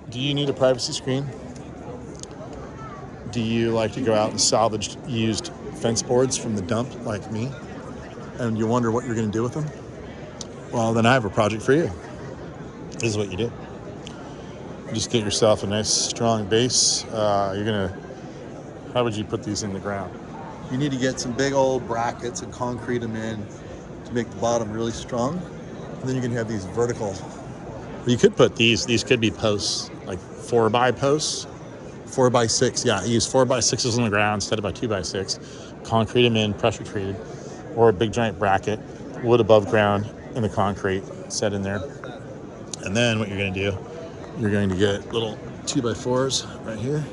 Do you need a privacy screen? Do you like to go out and salvage used fence boards from the dump like me? And you wonder what you're going to do with them? Well, then I have a project for you. This is what you do. Just get yourself a nice strong base. How would you put these in the ground? You need to get some big old brackets and concrete them in to make the bottom really strong. And then you can have these vertical. You could put these could be posts, like 4x posts, 4x6. Yeah, use 4x6s on the ground instead of a 2x6. Concrete them in, pressure treated, or a big giant bracket, wood above ground in the concrete set in there. And then what you're going to do, you're going to get little 2x4s right here,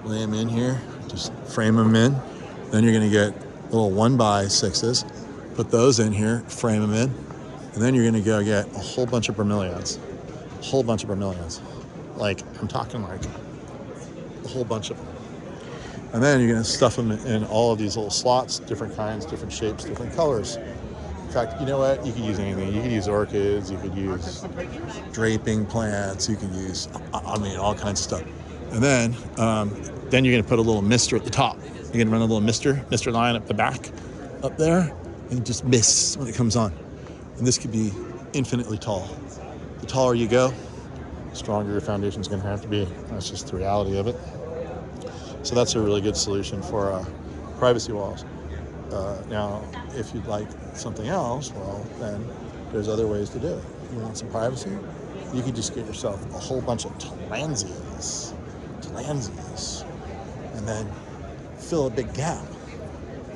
lay them in here, just frame them in. Then you're going to get little 1x6s, put those in here, frame them in, and then you're going to go get a whole bunch of bromeliads. Like, I'm talking like a whole bunch of them. And then you're going to stuff them in all of these little slots, different kinds, different shapes, different colors. In fact, you know what? You could use anything. You could use orchids, you could use draping plants, you could use, all kinds of stuff. And then you're going to put a little mister at the top. You're going to run a little mister line up the back, up there, and it just mists when it comes on. And this could be infinitely tall. The taller you go, the stronger your foundation's going to have to be. That's just the reality of it. So that's a really good solution for privacy walls. Now, if you'd like something else, well, then there's other ways to do it. You want some privacy? You could just get yourself a whole bunch of Tillandsias, and then fill a big gap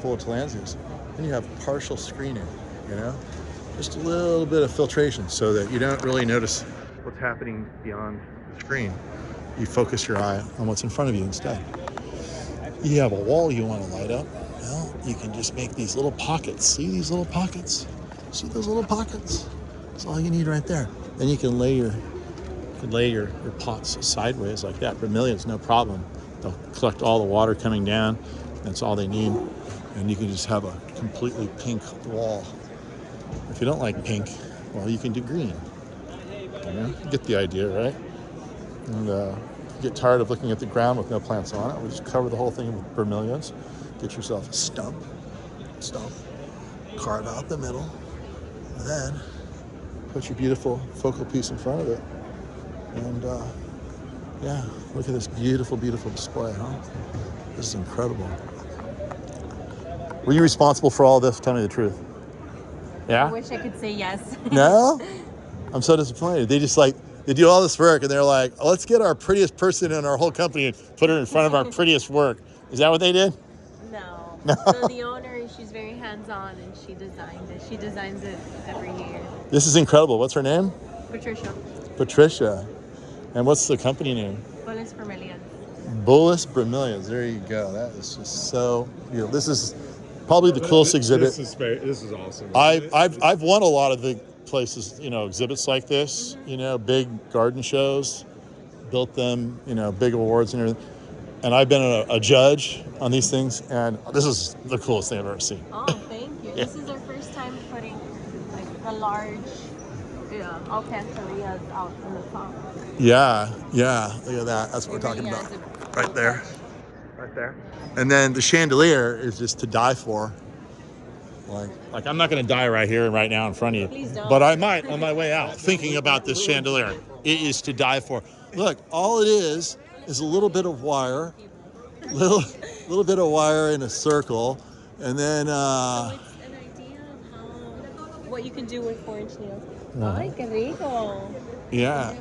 full of Tillandsias. Then you have partial screening, just a little bit of filtration so that you don't really notice what's happening beyond the screen. You focus your eye on what's in front of you instead. You have a wall you want to light up. Well, you can just make these little pockets. See these little pockets? See those little pockets? That's all you need right there. Then you can lay your pots sideways like that. Bromeliads, no problem. They'll collect all the water coming down. That's all they need. And you can just have a completely pink wall. If you don't like pink, well, you can do green. You get the idea, right? And if you get tired of looking at the ground with no plants on it, we just cover the whole thing with bromeliads. Get yourself a stump, carve out the middle, and then put your beautiful focal piece in front of it. And look at this beautiful, beautiful display, huh? This is incredible. Were you responsible for all this? Tell me the truth. Yeah? I wish I could say yes. No? I'm so disappointed. They do all this work and they're like, let's get our prettiest person in our whole company and put her in front of our prettiest work. Is that what they did? No. So the owner, she's very hands-on and she designed it. She designs it every year. This is incredible. What's her name? Patricia. And what's the company name? Bromeliads. Bromeliads. There you go. That is just so beautiful. This is probably the coolest exhibit. This is awesome. I've won a lot of the places, exhibits like this, big garden shows, built them, big awards and everything. And I've been a judge on these things, and this is the coolest thing I've ever seen. Oh, thank you. Yeah. This is our first time putting the large alcantarillas out in the top. Yeah. Look at that. That's what we're talking about. Right there. And then the chandelier is just to die for. Like I'm not going to die right here and right now in front of you. Please don't. But I might on my way out thinking about this chandelier. It is to die for. Look, all it is a little bit of wire, little bit of wire in a circle, and then so it's an idea of what you can do with 4-inch nails. Ay, qué rico. Yeah.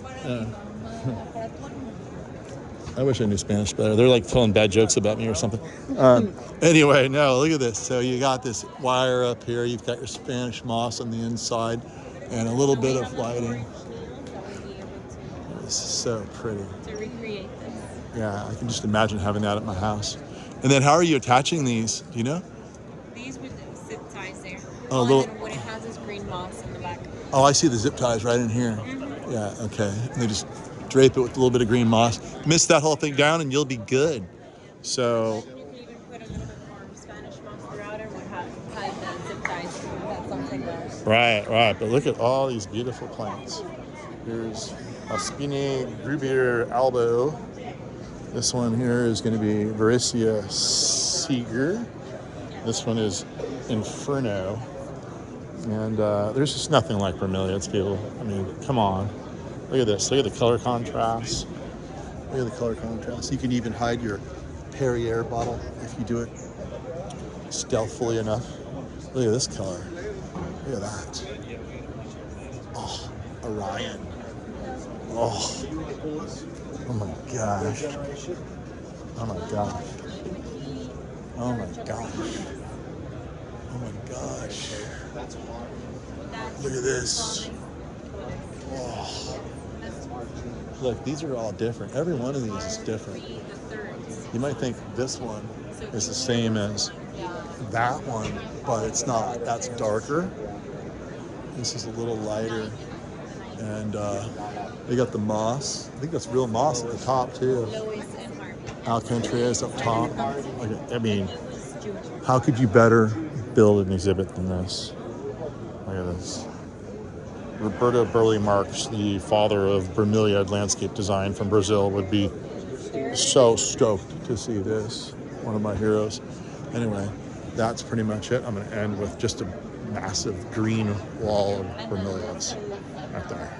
I wish I knew Spanish better. They're like telling bad jokes about me or something. Anyway, no, look at this. So you got this wire up here. You've got your Spanish moss on the inside and a little bit of lighting. It's so pretty. To recreate this. Yeah, I can just imagine having that at my house. And then how are you attaching these? Do you know? These with zip ties there. Oh, and then what it has is green moss in the back. Oh, I see the zip ties right in here. Mm-hmm. Yeah, okay. And they just drape it with a little bit of green moss. Mist that whole thing down and you'll be good. So you can even put a little bit more Spanish moss throughout it and hide the zip ties. That's something else. Right. But look at all these beautiful plants. Here's Ospine Grubier Albo. This one here is going to be Varicia Seeger. This one is Inferno. And there's just nothing like bromeliads, people. I mean, come on. Look at this. Look at the color contrast. Look at the color contrast. You can even hide your Perrier bottle if you do it stealthily enough. Look at this color. Look at that. Oh, Orion. Oh. Oh my gosh. Oh my gosh. Oh my gosh. Oh my gosh. Look at this. Oh. Look, these are all different. Every one of these is different. You might think this one is the same as that one, but it's not. That's darker. This is a little lighter. And they got the moss. I think that's real moss at the top too. Alcantara up top. I mean, how could you better build an exhibit than this? Look at this. Roberto Burley Marx, the father of bromeliad landscape design from Brazil, would be so stoked to see this. One of my heroes. Anyway, that's pretty much it. I'm going to end with just a massive green wall of bromeliads right there.